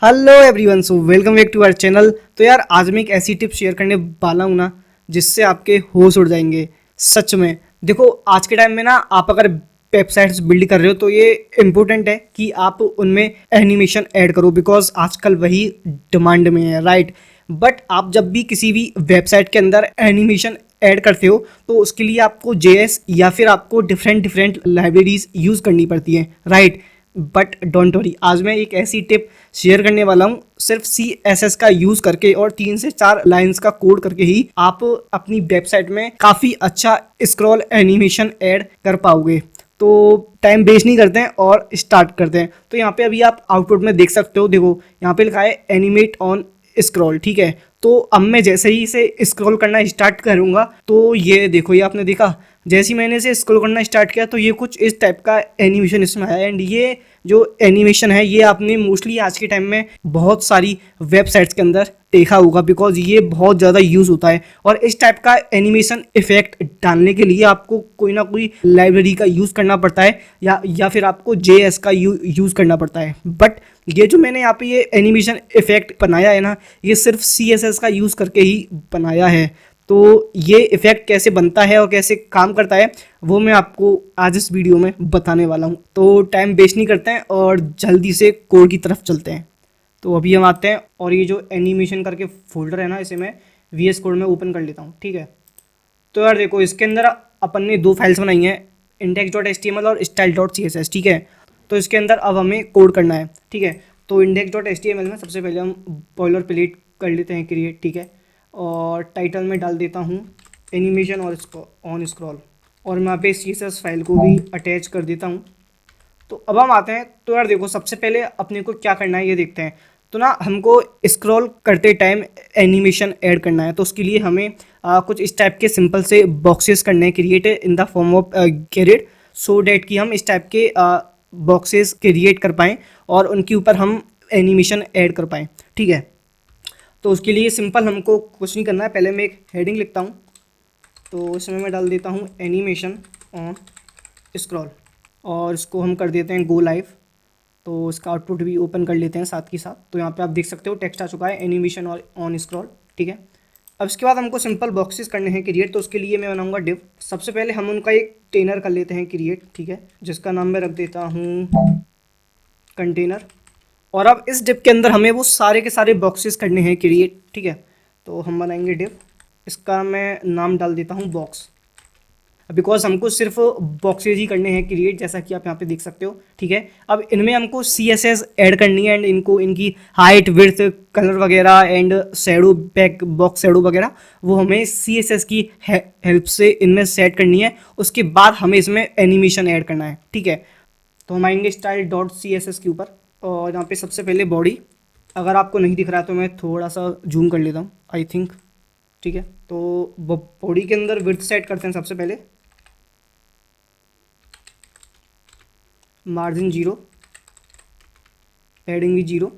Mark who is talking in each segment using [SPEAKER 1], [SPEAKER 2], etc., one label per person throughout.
[SPEAKER 1] Hello everyone, so welcome back to our channel. तो यार आज मैं एक ऐसी टिप शेयर करने वाला हूँ ना जिससे आपके होश उड़ जाएंगे। सच में देखो, आज के टाइम में ना आप अगर वेबसाइट्स बिल्ड कर रहे हो तो ये इम्पोर्टेंट है कि आप उनमें एनिमेशन ऐड करो, बिकॉज आजकल वही डिमांड में है, राइट। बट आप जब भी किसी भी वेबसाइट के अंदर एनिमेशन ऐड करते हो तो उसके लिए आपको जेएस या फिर आपको डिफरेंट डिफरेंट लाइब्रेरीज यूज़ करनी पड़ती हैं, राइट। बट डोंट वरी, आज मैं एक ऐसी टिप शेयर करने वाला हूँ सिर्फ CSS का यूज़ करके और 3 से 4 लाइंस का कोड करके ही आप अपनी वेबसाइट में काफ़ी अच्छा स्क्रॉल एनिमेशन ऐड कर पाओगे। तो टाइम वेस्ट नहीं करते हैं और स्टार्ट करते हैं। तो यहाँ पे अभी आप आउटपुट में देख सकते हो, देखो यहाँ पे लिखा है एनिमेट ऑन स्क्रॉल, ठीक है। तो अब मैं जैसे ही इसे स्क्रॉल करना स्टार्ट करूँगा तो ये देखो, ये आपने देखा, जैसे ही मैंने इसे स्क्रॉल करना स्टार्ट किया तो ये कुछ इस टाइप का एनिमेशन इसमें आया। एंड ये जो एनिमेशन है ये आपने मोस्टली आज के टाइम में बहुत सारी वेबसाइट्स के अंदर देखा होगा, बिकॉज ये बहुत ज़्यादा यूज़ होता है। और इस टाइप का एनिमेशन इफेक्ट डालने के लिए आपको कोई ना कोई लाइब्रेरी का यूज़ करना पड़ता है या फिर आपको JS का यूज़ करना पड़ता है। बट ये जो मैंने यहाँ पे ये एनिमेशन इफेक्ट बनाया है ना, ये सिर्फ CSS का यूज़ करके ही बनाया है। तो ये इफ़ेक्ट कैसे बनता है और कैसे काम करता है वो मैं आपको आज इस वीडियो में बताने वाला हूँ। तो टाइम वेस्ट नहीं करते हैं और जल्दी से कोड की तरफ चलते हैं। तो अभी हम आते हैं और ये जो एनिमेशन करके फोल्डर है ना, इसे मैं VS कोड में ओपन कर लेता हूँ, ठीक है। तो यार देखो, इसके अंदर अपन ने 2 फाइल्स बनाई हैं, index.html और style.css, ठीक है। तो इसके अंदर अब हमें कोड करना है, ठीक है। तो index.html में सबसे पहले हम बॉयलर प्लेट कर लेते हैं क्रिएट, ठीक है। और टाइटल में डाल देता हूँ एनिमेशन और ऑन स्क्रॉल, और मैं यहाँ पे CSS फाइल को भी अटैच कर देता हूँ। तो अब हम आते हैं। तो यार देखो, सबसे पहले अपने को क्या करना है ये देखते हैं। तो ना हमको स्क्रॉल करते टाइम एनिमेशन ऐड करना है, तो उसके लिए हमें कुछ इस टाइप के सिंपल से बॉक्सेस करने हैं create in the form of caret, so that कि हम इस टाइप के बॉक्सेस क्रिएट कर पाएँ और उनके ऊपर हम एनिमेशन ऐड कर पाएँ, ठीक है। तो उसके लिए सिंपल हमको कुछ नहीं करना है, पहले मैं एक हेडिंग लिखता हूँ। तो इसमें मैं डाल देता हूँ एनिमेशन ऑन स्क्रॉल और इसको हम कर देते हैं गो लाइव। तो इसका आउटपुट भी ओपन कर लेते हैं साथ के साथ। तो यहाँ पे आप देख सकते हो टेक्स्ट आ चुका है एनिमेशन और ऑन स्क्रॉल, ठीक है। अब इसके बाद हमको सिंपल बॉक्सेस करने हैं क्रिएट। तो उसके लिए मैं बनाऊंगा डिव। सबसे पहले हम उनका एक टेनर कर लेते हैं क्रिएट, ठीक है, जिसका नाम मैं रख देता हूँ कंटेनर। और अब इस डिव के अंदर हमें वो सारे के सारे बॉक्सेस करने हैं क्रिएट, ठीक है। तो हम बनाएंगे डिव, इसका मैं नाम डाल देता हूँ बॉक्स, बिकॉज हमको सिर्फ बॉक्सेज ही करने हैं क्रिएट, जैसा कि आप यहाँ पे देख सकते हो, ठीक है। अब इनमें हमको CSS ऐड करनी है एंड इनको इनकी हाइट विड्थ कलर वगैरह and shadow back box shadow वगैरह वो हमें CSS की हेल्प से इनमें सेट करनी है। उसके बाद हमें इसमें एनिमेशन ऐड करना है, ठीक है। तो हम आएंगे style.css के ऊपर और यहाँ पे सबसे पहले बॉडी, अगर आपको नहीं दिख रहा है तो मैं थोड़ा सा जूम कर लेता हूँ, आई थिंक, ठीक है। तो बॉडी के अंदर विड्थ सेट करते हैं सबसे पहले, मार्जिन 0, हेडिंग भी 0।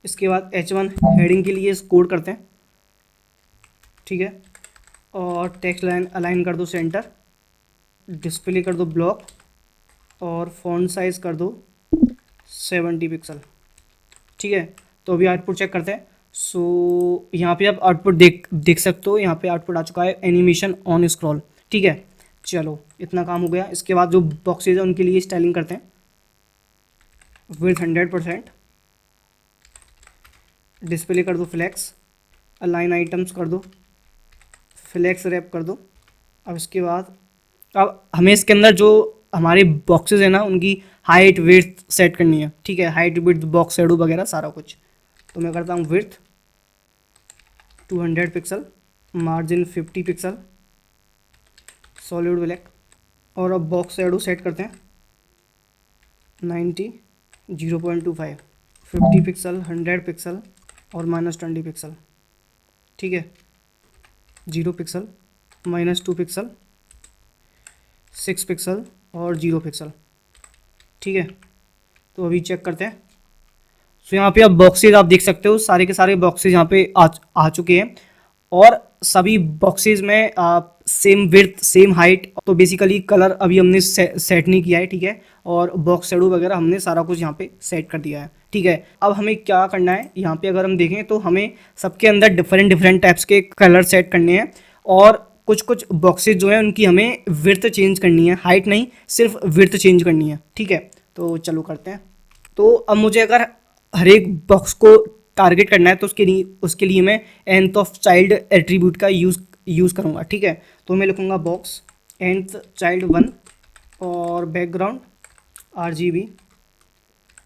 [SPEAKER 1] इसके बाद H1 हेडिंग के लिए कोड करते हैं, ठीक है। और टेक्स्ट लाइन अलाइन कर दो सेंटर, डिस्प्ले कर दो ब्लॉक और फॉन्ट साइज कर दो 70 पिक्सल, ठीक है। तो अभी आउटपुट चेक करते हैं। सो यहाँ पे आप आउटपुट देख सकते हो, यहाँ पे आउटपुट आ चुका है एनिमेशन ऑन स्क्रॉल, ठीक है। चलो इतना काम हो गया। इसके बाद जो बॉक्सेज है उनके लिए स्टाइलिंग करते हैं, विड्थ 100%, डिस्प्ले कर दो फ्लैक्स, अलाइन आइटम्स कर दो, फ्लैक्स रैप कर दो। अब इसके बाद अब हमें इसके अंदर जो हमारे बॉक्सेस है ना उनकी हाइट विड्थ सेट करनी है, ठीक है। हाइट विड्थ बॉक्स शेडो वगैरह सारा कुछ। तो मैं करता हूँ width 200 pixel, margin 50 pixel, solid black. और अब बॉक्स शेडो सेट करते हैं 90, 0.25, 50 पिक्सल, 100 पिक्सल और -20 पिक्सल, ठीक है। 0 पिक्सल, -2 पिक्सल, 6 पिक्सल और 0 पिक्सल, ठीक है। तो अभी चेक करते हैं। सो यहाँ पे आप बॉक्सेज आप देख सकते हो, सारे के सारे बॉक्सेज यहाँ पे आ चुके हैं और सभी बॉक्सेज में सेम विड्थ सेम हाइट। तो बेसिकली कलर अभी हमने सेट नहीं किया है, ठीक है। और बॉक्स शेडो वगैरह हमने सारा कुछ यहाँ पे सेट कर दिया है। ठीक है। अब हमें क्या करना है, यहाँ पे अगर हम देखें तो हमें सबके अंदर डिफरेंट डिफरेंट टाइप्स के कलर सेट करने हैं और कुछ कुछ बॉक्सेस जो हैं उनकी हमें विड्थ चेंज करनी है, हाइट नहीं, सिर्फ विड्थ चेंज करनी है, ठीक है। तो चलो करते हैं। तो अब मुझे अगर हर एक बॉक्स को टारगेट करना है तो उसके लिए मैं nth ऑफ चाइल्ड एट्रीब्यूट का यूज़ करूँगा, ठीक है। तो मैं लिखूँगा बॉक्स nth चाइल्ड 1 और बैकग्राउंड RGB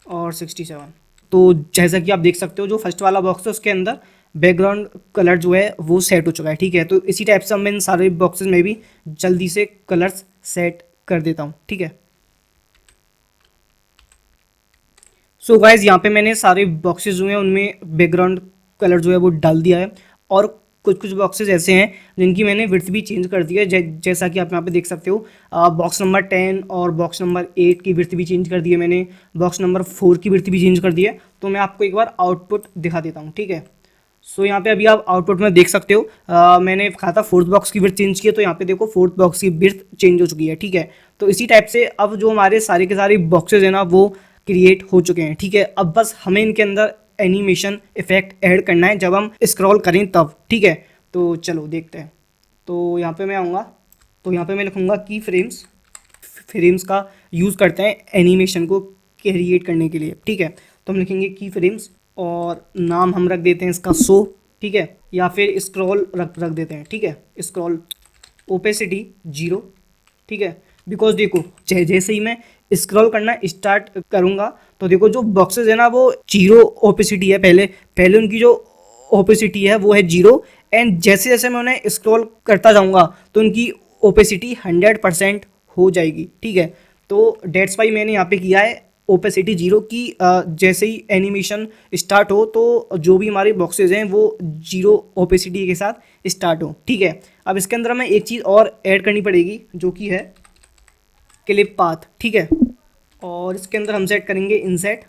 [SPEAKER 1] और 67। तो जैसा कि आप देख सकते हो जो फर्स्ट वाला बॉक्स है उसके अंदर बैकग्राउंड कलर जो है वो सेट हो चुका है, ठीक है। तो इसी टाइप से मैं इन सारे बॉक्सेस में भी जल्दी से कलर्स सेट कर देता हूँ, ठीक है। सो गाइज यहाँ पे मैंने सारे बॉक्सेस जो हैं उनमें बैकग्राउंड कलर जो है वो डाल दिया है और कुछ कुछ बॉक्सेस ऐसे हैं जिनकी मैंने विड्थ भी चेंज कर दी है, जैसा कि आप यहाँ पे देख सकते हो। बॉक्स नंबर 10 और बॉक्स नंबर 8 की विड्थ भी चेंज कर दी है मैंने, बॉक्स नंबर 4 की विड्थ भी चेंज कर दी है। तो मैं आपको एक बार आउटपुट दिखा देता हूँ, ठीक है। सो यहाँ पे अभी आप आउटपुट में देख सकते हो, मैंने कहा था फोर्थ बॉक्स की विड्थ चेंज की है, तो यहाँ पे देखो फोर्थ बॉक्स की विड्थ चेंज हो चुकी है, ठीक है। तो इसी टाइप से अब जो हमारे सारे के सारे बॉक्सेज हैं ना वो क्रिएट हो चुके हैं, ठीक है। अब बस हमें इनके अंदर एनिमेशन इफेक्ट ऐड करना है जब हम स्क्रॉल करें तब, ठीक है। तो चलो देखते हैं। तो यहाँ पे मैं आऊँगा, तो यहाँ पे मैं लिखूँगा की फ्रेम्स का यूज़ करते हैं एनिमेशन को क्रिएट करने के लिए, ठीक है। तो हम लिखेंगे की फ्रेम्स और नाम हम रख देते हैं इसका शो, ठीक है, या फिर स्क्रॉल रख देते हैं, ठीक है। स्क्रॉल ओपेसिटी 0, ठीक है। बिकॉज देखो जैसे ही मैं स्क्रॉल करना स्टार्ट करूँगा तो देखो जो बॉक्सेस है ना वो 0 ओपेसिटी है, पहले उनकी जो ओपेसिटी है वो है 0 एंड जैसे जैसे मैं उन्हें स्क्रॉल करता जाऊँगा तो उनकी ओपेसिटी 100% हो जाएगी, ठीक है। तो डेट्स वाई मैंने यहाँ पे किया है ओपेसिटी 0 की, जैसे ही एनिमेशन स्टार्ट हो तो जो भी हमारे बॉक्सेज हैं वो 0 ओपेसिटी के साथ स्टार्ट हो, ठीक है। अब इसके अंदर हमें एक चीज़ और ऐड करनी पड़ेगी जो कि है क्लिप पाथ, ठीक है। और इसके अंदर हम सेट करेंगे इनसेट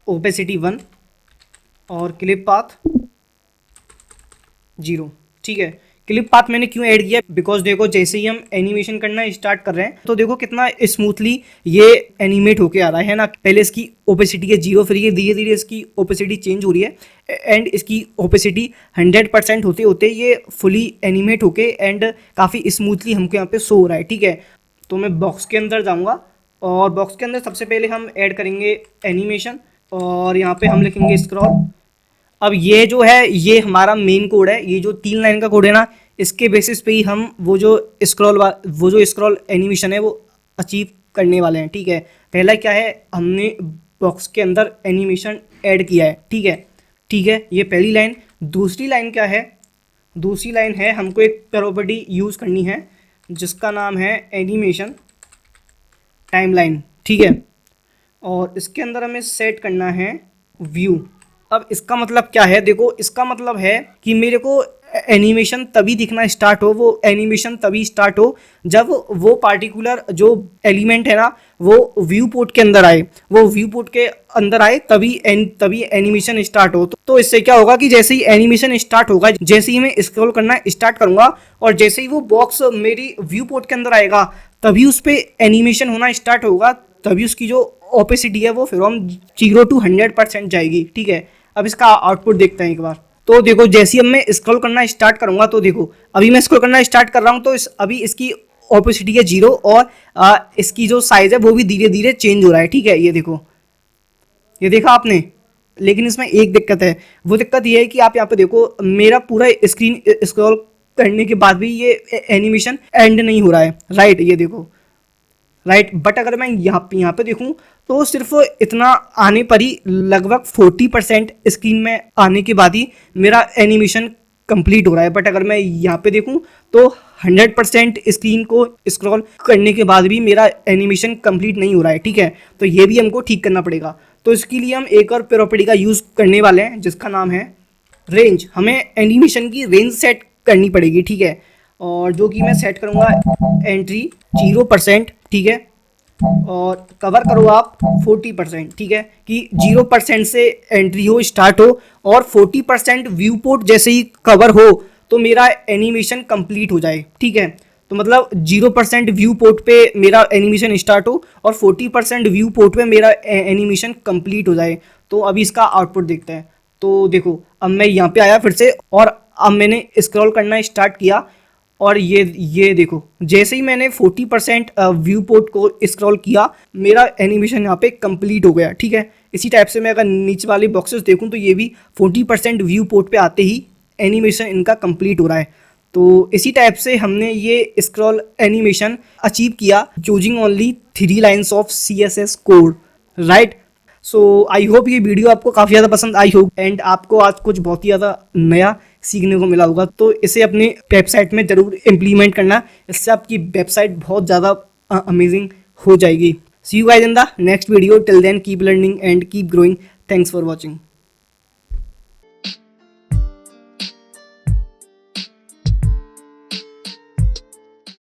[SPEAKER 1] ओपेसिटी 1 और क्लिप पाथ 0, ठीक है। क्लिप पाथ मैंने क्यों ऐड किया, बिकॉज देखो जैसे ही हम एनिमेशन करना स्टार्ट कर रहे हैं तो देखो कितना स्मूथली ये एनिमेट होके आ रहा है ना। पहले इसकी ओपेसिटी है 0, फिर ये धीरे धीरे इसकी ओपेसिटी चेंज हो रही है एंड इसकी ओपेसिटी 100% होते होते ये फुली एनिमेट होके एंड काफ़ी स्मूथली हमको यहाँ पे शो हो रहा है, ठीक है। तो मैं बॉक्स के अंदर जाऊँगा और बॉक्स के अंदर सबसे पहले हम ऐड करेंगे एनिमेशन और यहाँ पे हम लिखेंगे स्क्रॉल। अब ये जो है ये हमारा मेन कोड है, ये जो 3 लाइन का कोड है ना इसके बेसिस पे ही हम वो जो स्क्रॉल एनिमेशन है वो अचीव करने वाले हैं, ठीक है। पहला क्या है, हमने बॉक्स के अंदर एनिमेशन ऐड किया है, ठीक है, ठीक है, ये पहली लाइन। दूसरी लाइन क्या है, दूसरी लाइन है हमको एक प्रॉपर्टी यूज़ करनी है जिसका नाम है एनिमेशन टाइमलाइन, ठीक है। और इसके अंदर हमें सेट करना है व्यू। अब इसका मतलब क्या है, देखो इसका मतलब है कि मेरे को एनिमेशन तभी दिखना स्टार्ट हो, वो एनिमेशन तभी स्टार्ट हो जब वो पार्टिकुलर जो एलिमेंट है ना वो व्यू पोर्ट के अंदर आए, वो व्यू पोर्ट के अंदर आए तभी एनिमेशन स्टार्ट हो। तो इससे क्या होगा कि जैसे ही एनिमेशन स्टार्ट होगा, जैसे ही मैं स्क्रॉल करना स्टार्ट करूंगा और जैसे ही वो बॉक्स मेरी व्यू पोर्ट के अंदर आएगा तभी उस पर एनिमेशन होना स्टार्ट होगा, तभी उसकी जो ओपेसिटी है वो फ्रॉम 0 to 100% जाएगी, ठीक है। अब इसका आउटपुट देखते हैं एक बार। तो देखो जैसे ही अब मैं स्क्रॉल करना स्टार्ट करूंगा तो देखो अभी मैं स्क्रॉल करना स्टार्ट कर रहा हूं तो अभी इसकी ओपेसिटी है 0 और इसकी जो साइज है वो भी धीरे धीरे चेंज हो रहा है, ठीक है। ये देखो, ये देखा आपने। लेकिन इसमें एक दिक्कत है, वो दिक्कत ये है कि आप यहाँ पे देखो मेरा पूरा स्क्रीन स्क्रॉल करने के बाद भी ये एनिमेशन एंड नहीं हो रहा है, राइट, ये देखो, राइट। बट अगर मैं यहाँ पे देखूँ तो सिर्फ इतना आने पर ही लगभग 40% स्क्रीन में आने के बाद ही मेरा एनिमेशन कंप्लीट हो रहा है। बट अगर मैं यहाँ पे देखूँ तो 100% स्क्रीन को स्क्रॉल करने के बाद भी मेरा एनिमेशन कंप्लीट नहीं हो रहा है, ठीक है। तो ये भी हमको ठीक करना पड़ेगा। तो इसके लिए हम एक और प्रॉपर्टी का यूज़ करने वाले हैं जिसका नाम है रेंज। हमें एनिमेशन की रेंज सेट करनी पड़ेगी, ठीक है। और जो कि मैं सेट करूँगा एंट्री 0%, ठीक है, और कवर करो आप 40%, ठीक है, कि 0% से एंट्री हो स्टार्ट हो और 40% व्यू पोर्ट जैसे ही कवर हो तो मेरा एनिमेशन कंप्लीट हो जाए, ठीक है। तो मतलब 0% व्यू पोर्ट पे मेरा एनिमेशन स्टार्ट हो और 40% व्यू पोर्ट पे मेरा एनिमेशन कंप्लीट हो जाए। तो अभी इसका आउटपुट देखते हैं। तो देखो अब मैं यहाँ पे आया फिर से और अब मैंने स्क्रॉल करना स्टार्ट किया और ये देखो जैसे ही मैंने 40% व्यू पोर्ट को स्क्रॉल किया मेरा एनिमेशन यहाँ पे कंप्लीट हो गया। ठीक है, इसी टाइप से मैं अगर नीचे वाले बॉक्सेस देखूँ तो ये भी 40% व्यू पोर्ट पे आते ही एनिमेशन इनका कंप्लीट हो रहा है। तो इसी टाइप से हमने ये स्क्रॉल एनिमेशन अचीव किया using only 3 lines of CSS code, right. So I hope ये वीडियो आपको काफ़ी ज़्यादा पसंद आई होगी एंड आपको आज कुछ बहुत ही ज़्यादा नया सीखने को मिला होगा। तो इसे अपनी वेबसाइट में ज़रूर इम्प्लीमेंट करना, इससे आपकी वेबसाइट बहुत ज़्यादा अमेजिंग हो जाएगी। See you guys in the next video, till then keep learning and keep growing. Thanks for watching.